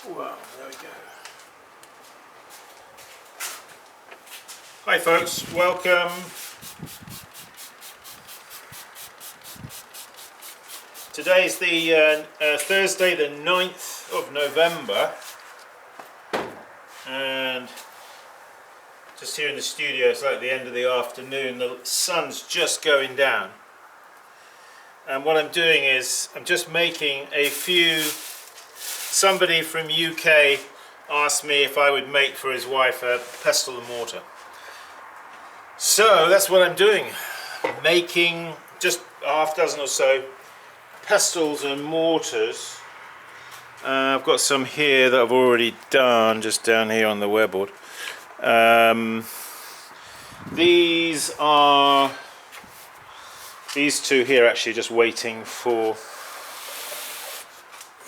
Well, there we go. Hi folks, welcome. Today's the Thursday the 9th of November, and just here in the studio it's like the end of the afternoon. The sun's just going down, and what I'm doing is I'm just making a few. Somebody from UK asked me if I would make for his wife a pestle and mortar. So that's what I'm doing, making just a half dozen or so pestles and mortars. I've got some here that I've already done, just down here on the wearboard. These two here actually just waiting for,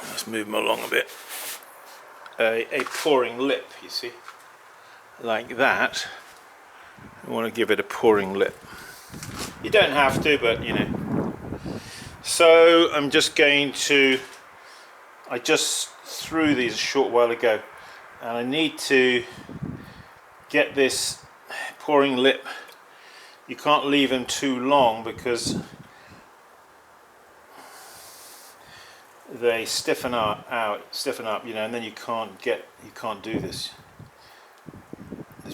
let's move them along a bit, a pouring lip, you see, like that. I want to give it a pouring lip. You don't have to, but you know. So I'm just going to, I just threw these a short while ago, and I need to get this pouring lip. You can't leave them too long because they stiffen up, you know, and then you can't do this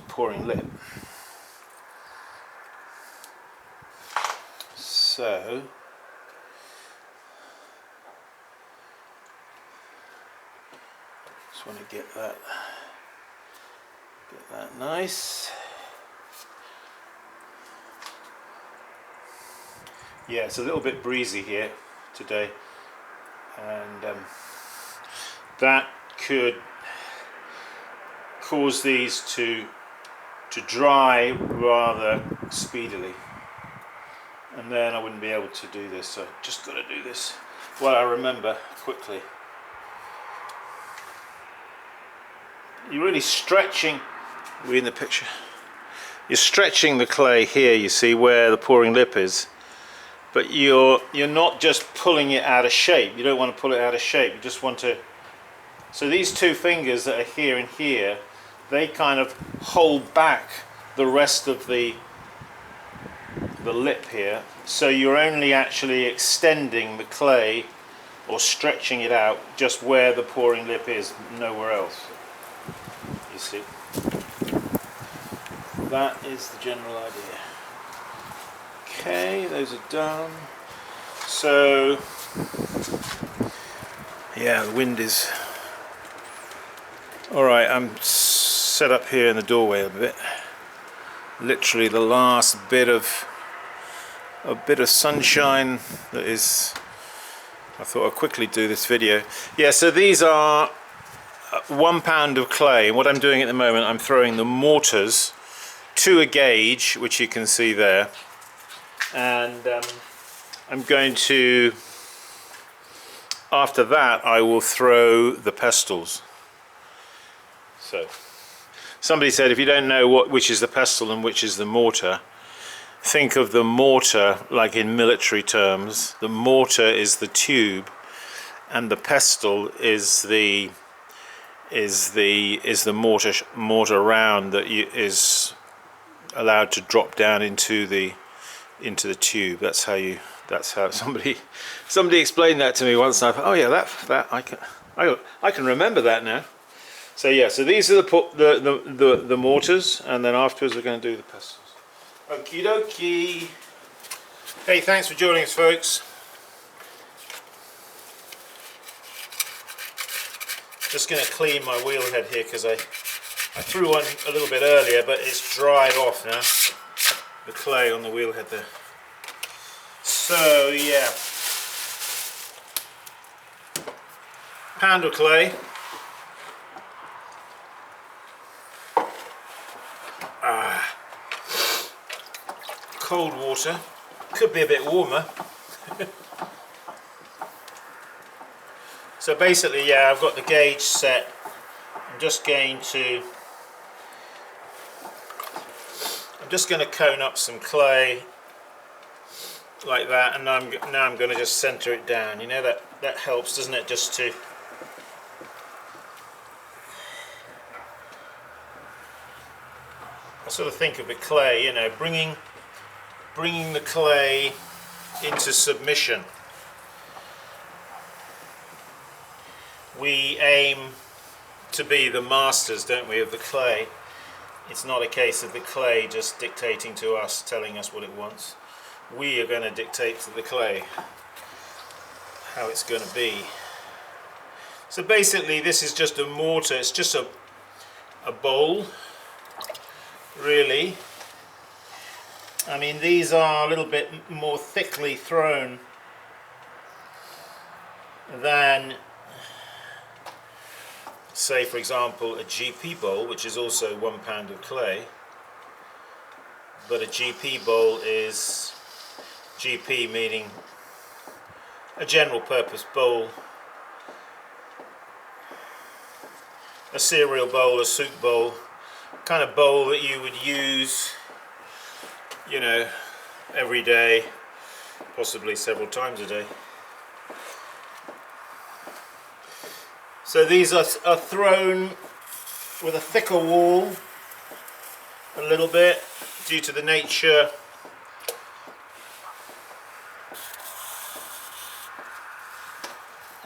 pouring lip. So just want to get that nice. Yeah, it's a little bit breezy here today, and that could cause these to dry rather speedily, and then I wouldn't be able to do this. So just got to do this while I remember quickly. You're really stretching, we're in the picture, you're stretching the clay here, you see, where the pouring lip is, but you're not just pulling it out of shape. You don't want to pull it out of shape, you just want to, so these two fingers that are here and here, they kind of hold back the rest of the lip here, so you're only actually extending the clay or stretching it out just where the pouring lip is, nowhere else. You see, that is the general idea. Okay, those are done. So yeah, the wind is alright. I'm set up here in the doorway a bit, literally the last bit of sunshine that is. I thought I'd quickly do this video. Yeah, so these are 1 pound of clay, and what I'm doing at the moment, I'm throwing the mortars to a gauge, which you can see there, and I'm going to, after that I will throw the pestles. So somebody said if you don't know which is the pestle and which is the mortar, think of the mortar like in military terms. The mortar is the tube, and the pestle is the mortar round that is allowed to drop down into the tube. That's how somebody explained that to me once, and I thought, oh yeah, that I can remember that now. So yeah, so these are the mortars, and then afterwards we're going to do the pestles. Okie dokie. Hey, thanks for joining us, folks. Just going to clean my wheel head here because I threw one a little bit earlier, but it's dried off now, the clay on the wheel head there. So yeah, pound of clay. Cold water, could be a bit warmer. So basically, yeah, I've got the gauge set. I'm just going to cone up some clay like that, and now I'm going to just center it down. You know, that helps, doesn't it, just to sort of think of the clay, you know, bringing the clay into submission. We aim to be the masters, don't we, of the clay. It's not a case of the clay just dictating to us, telling us what it wants. We are going to dictate to the clay how it's going to be. So basically this is just a mortar, it's just a bowl, really. I mean, these are a little bit more thickly thrown than, say for example, a GP bowl, which is also 1 pound of clay. But a GP bowl is, GP meaning a general purpose bowl, a cereal bowl, a soup bowl, kind of bowl that you would use, you know, every day, possibly several times a day. So these are thrown with a thicker wall a little bit due to the nature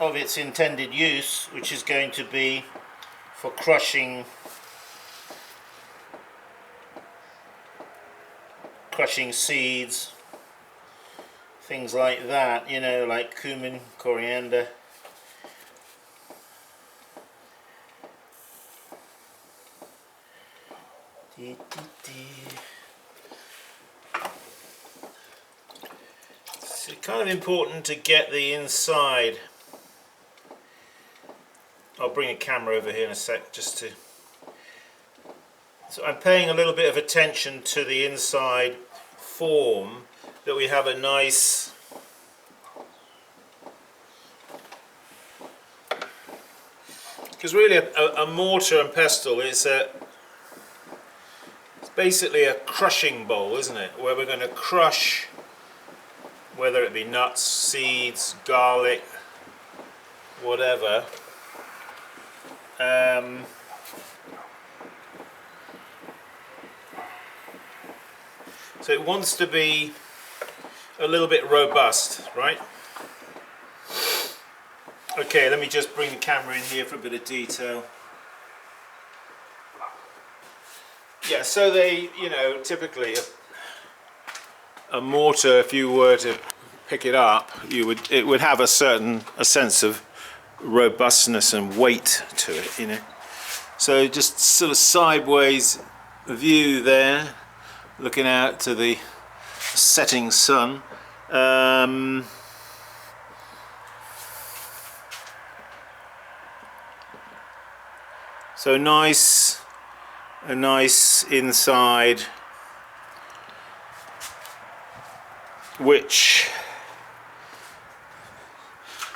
of its intended use, which is going to be for crushing seeds, things like that, you know, like cumin, coriander. It's kind of important to get the inside. I'll bring a camera over here in a sec just to... So I'm paying a little bit of attention to the inside form, that we have a nice because really a mortar and pestle is it's basically a crushing bowl, isn't it, where we're going to crush, whether it be nuts, seeds, garlic, whatever. So it wants to be a little bit robust, right? Okay, let me just bring the camera in here for a bit of detail. Yeah, so they, you know, typically a mortar, if you were to pick it up, it would have a sense of robustness and weight to it, you know. So just sort of sideways view there, looking out to the setting sun. So a nice inside, which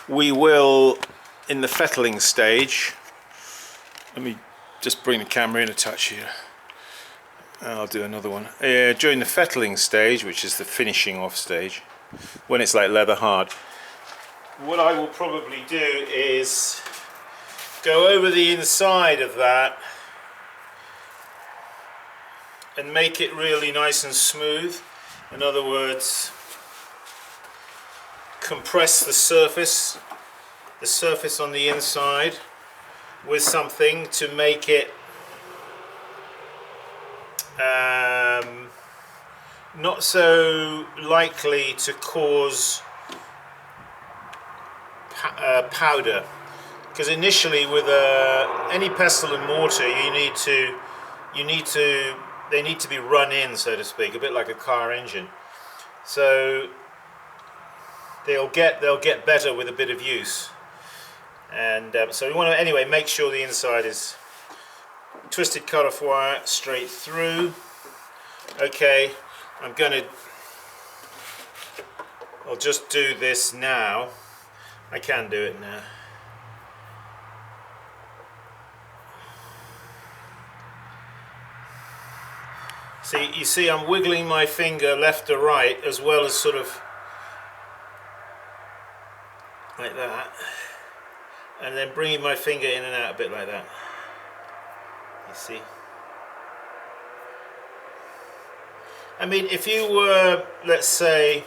we will, in the fettling stage, let me just bring the camera in a touch here. I'll do another one. During the fettling stage, which is the finishing off stage, when it's like leather hard, what I will probably do is go over the inside of that and make it really nice and smooth. In other words, compress the surface on the inside with something to make it not so likely to cause powder, because initially with any pestle and mortar they need to be run in, so to speak, a bit like a car engine. So they'll get better with a bit of use. And so we want to anyway make sure the inside is twisted cut-off wire straight through. Okay, I'll just do this now. I can do it now. See, you see I'm wiggling my finger left to right, as well as sort of like that, and then bringing my finger in and out a bit like that. You see? I mean, if you were, let's say,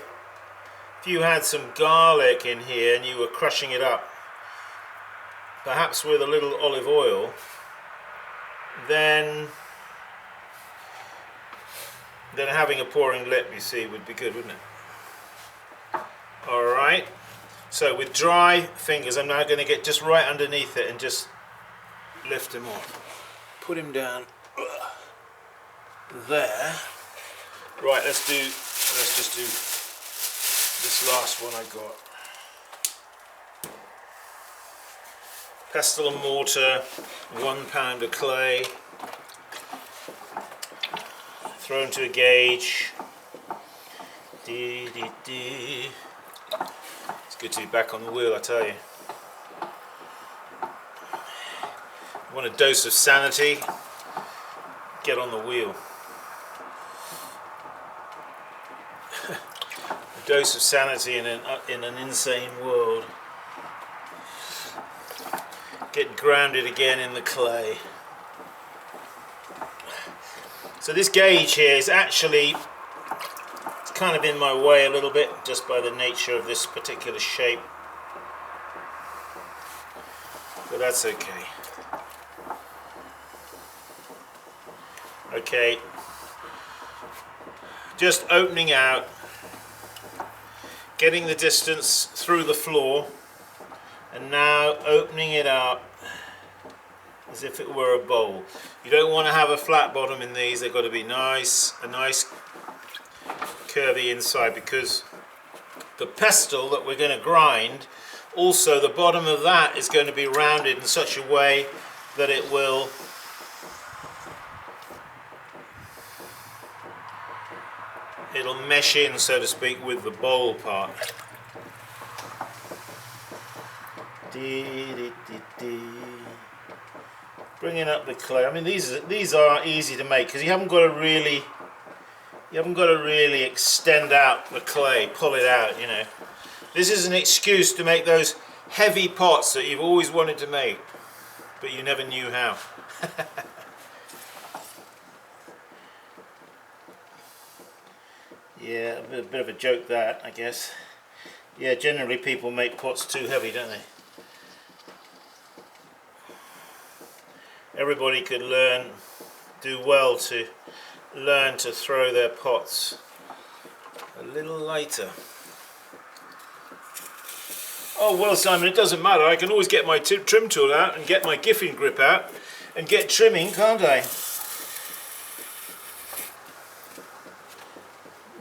if you had some garlic in here and you were crushing it up, perhaps with a little olive oil, then having a pouring lip, you see, would be good, wouldn't it? Alright, so with dry fingers I'm now going to get just right underneath it and just lift him off. Put him down there. Right, let's just do this last one I got. Pestle and mortar, 1 pound of clay, thrown to a gauge. It's good to be back on the wheel, I tell you. Want a dose of sanity? Get on the wheel. A dose of sanity in an insane world. Get grounded again in the clay. So this gauge here is actually, it's kind of in my way a little bit just by the nature of this particular shape, but that's okay. Okay, just opening out, getting the distance through the floor, and now opening it out as if it were a bowl. You don't want to have a flat bottom in these, they've got to be nice, a nice curvy inside, because the pestle that we're going to grind, also the bottom of that is going to be rounded in such a way that it'll mesh in, so to speak, with the bowl part. Bringing up the clay. I mean, these are easy to make because you haven't got to really extend out the clay, pull it out. You know, this is an excuse to make those heavy pots that you've always wanted to make, but you never knew how. Yeah, a bit of a joke that, I guess. Yeah, generally people make pots too heavy, don't they? Everybody could do well to learn to throw their pots a little lighter. Oh well, Simon, it doesn't matter. I can always get my trim tool out and get my giffing grip out and get trimming, can't I?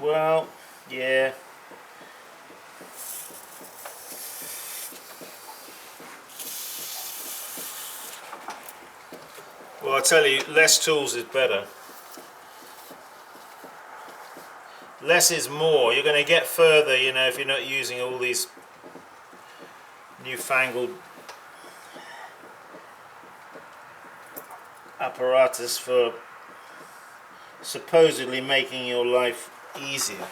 Well, yeah. Well, I tell you, less tools is better. Less is more. You're going to get further, you know, if you're not using all these newfangled apparatus for supposedly making your life easier.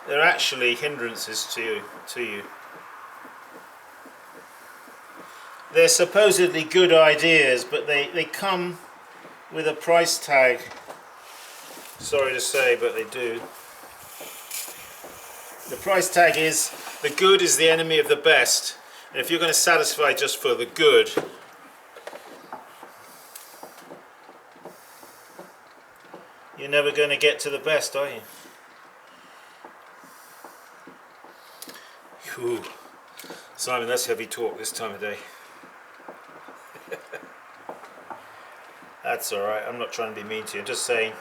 They're actually hindrances to you. They're supposedly good ideas, but they come with a price tag. Sorry to say, but they do. The price tag is, the good is the enemy of the best. And if you're going to satisfy just for the good, you're never going to get to the best, are you? Whew. Simon, that's heavy talk this time of day. That's alright, I'm not trying to be mean to you, I'm just saying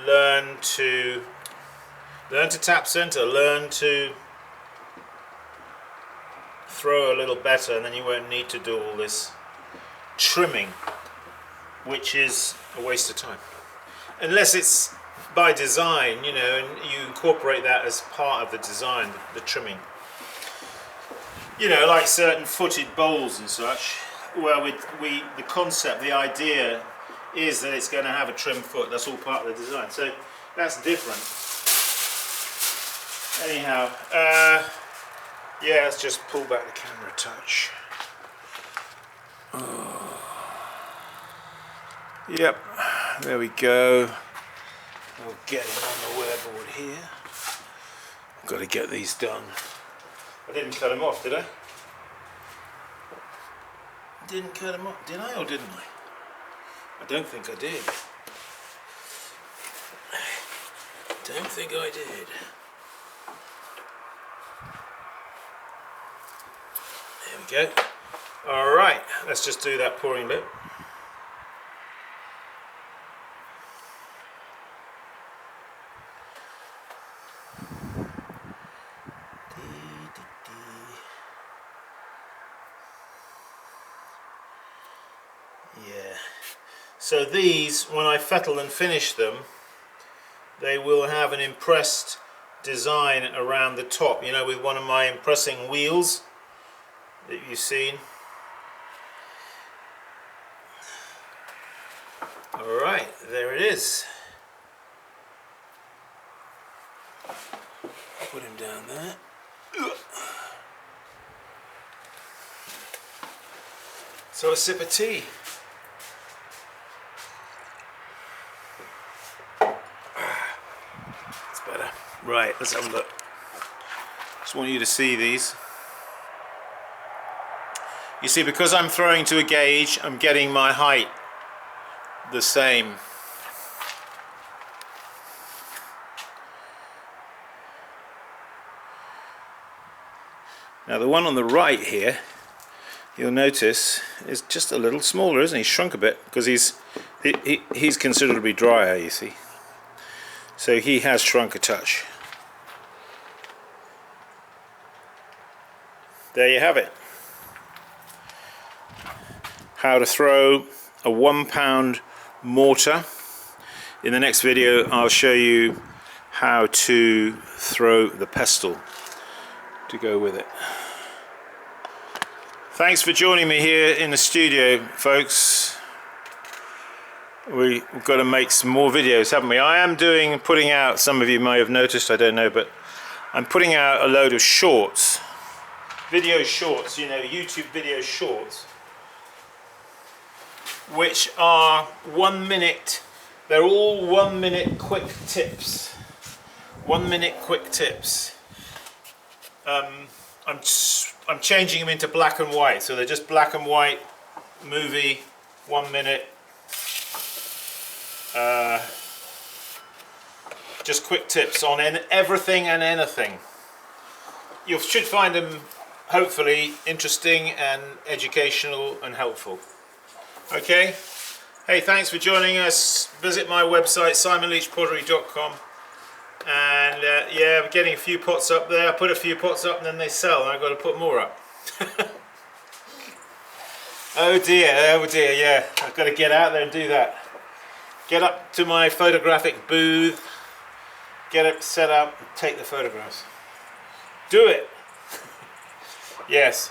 learn to tap center, learn to throw a little better, and then you won't need to do all this trimming, which is a waste of time. Unless it's by design, you know, and you incorporate that as part of the design, the trimming. You know, like certain footed bowls and such, where the concept, the idea is that it's going to have a trim foot. That's all part of the design. So that's different. Anyhow, yeah, let's just pull back the camera a touch. Yep, there we go. We'll get him on the weatherboard here. I've got to get these done. I didn't cut him off, did I? Didn't cut him off, did I or didn't I? I don't think I did. Don't think I did. There we go. Alright, let's just do that pouring bit. Yeah. So these, when I fettle and finish them, they will have an impressed design around the top, you know, with one of my impressing wheels that you've seen. Alright, there it is. Put him down there. So a sip of tea. It's better. Right, let's have a look. Just want you to see these. You see, because I'm throwing to a gauge, I'm getting my height the same. Now the one on the right here, you'll notice, is just a little smaller, isn't he? He's shrunk a bit because he's considerably drier, you see. So he has shrunk a touch. There you have it. How to throw a 1 pound mortar. In the next video I'll show you how to throw the pestle to go with it. Thanks for joining me here in the studio, folks. We've got to make some more videos, haven't we? I am putting out, some of you may have noticed, I don't know, but I'm putting out a load of shorts, video shorts, you know, YouTube video shorts, which are 1 minute. They're all 1 minute quick tips. 1 minute quick tips. I'm changing them into black and white, so they're just black and white movie, 1 minute. Just quick tips on everything and anything. You should find them hopefully interesting and educational and helpful. Okay, hey, thanks for joining us. Visit my website simonleachpottery.com, and yeah, I'm getting a few pots up there. I put a few pots up and then they sell, and I've got to put more up. Oh dear, yeah, I've got to get out there and do that. Get up to my photographic booth, get it set up, and take the photographs. Do it. Yes.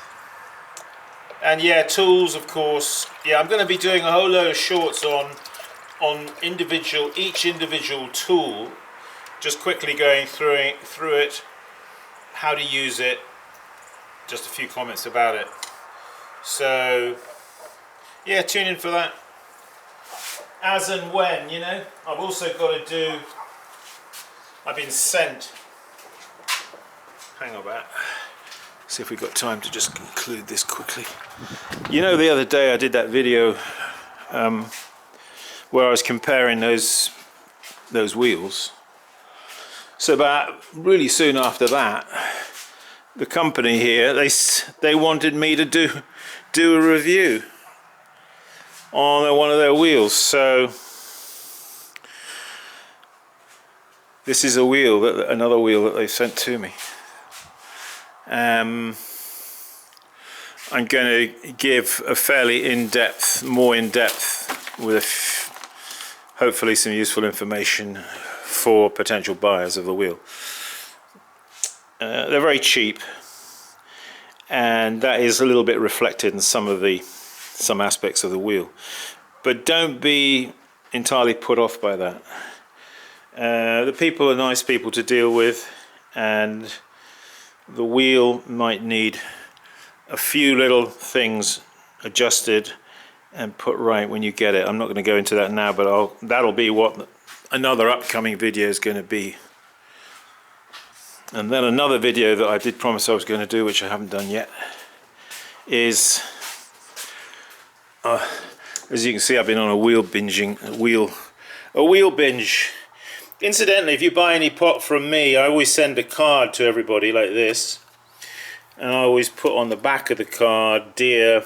And yeah, tools, of course. Yeah, I'm going to be doing a whole load of shorts on each individual tool, just quickly going through it, how to use it, just a few comments about it. So yeah, tune in for that. As and when, you know. I've also got to do, I've been sent, hang on about. See if we've got time to just conclude this quickly. You know, the other day I did that video where I was comparing those wheels. So about really soon after that, the company here, they wanted me to do a review on one of their wheels. So this is a wheel, another wheel that they sent to me. I'm going to give a fairly more in-depth, with hopefully some useful information for potential buyers of the wheel. They're very cheap, and that is a little bit reflected in some aspects of the wheel. But don't be entirely put off by that. The people are nice people to deal with, and the wheel might need a few little things adjusted and put right when you get it. I'm not going to go into that now, but that'll be what another upcoming video is going to be. And then another video that I did promise I was going to do, which I haven't done yet, is as you can see, I've been on a wheel binge. Incidentally, if you buy any pot from me, I always send a card to everybody like this, and I always put on the back of the card, dear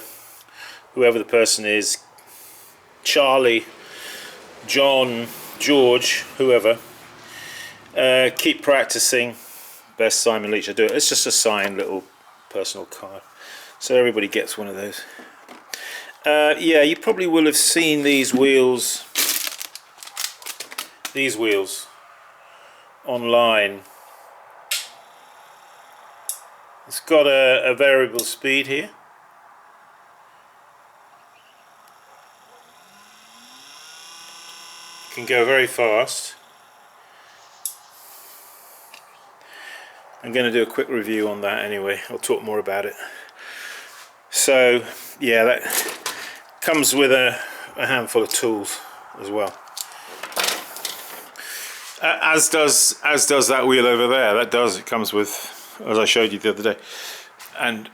whoever the person is, Charlie, John, George, whoever, keep practicing, best Simon Leach. I do it. It's just a signed little personal card, so everybody gets one of those. Yeah, you probably will have seen these wheels online. It's got a variable speed here. Can go very fast. I'm going to do a quick review on that anyway. I'll talk more about it. So yeah, that comes with a handful of tools as well. As does that wheel over there. It comes with, as I showed you the other day. And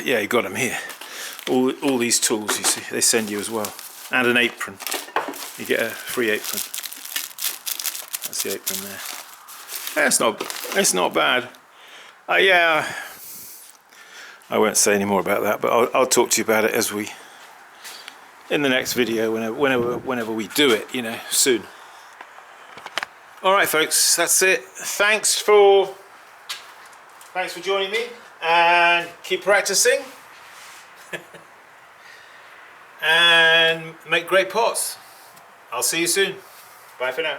yeah, you got them here. All these tools, you see, they send you as well, and an apron. You get a free apron. That's the apron there. It's not bad. Yeah, I won't say any more about that, but I'll talk to you about it in the next video, whenever we do it, you know, soon. All right, folks, that's it. Thanks for joining me, and keep practicing. And make great pots. I'll see you soon. Bye for now.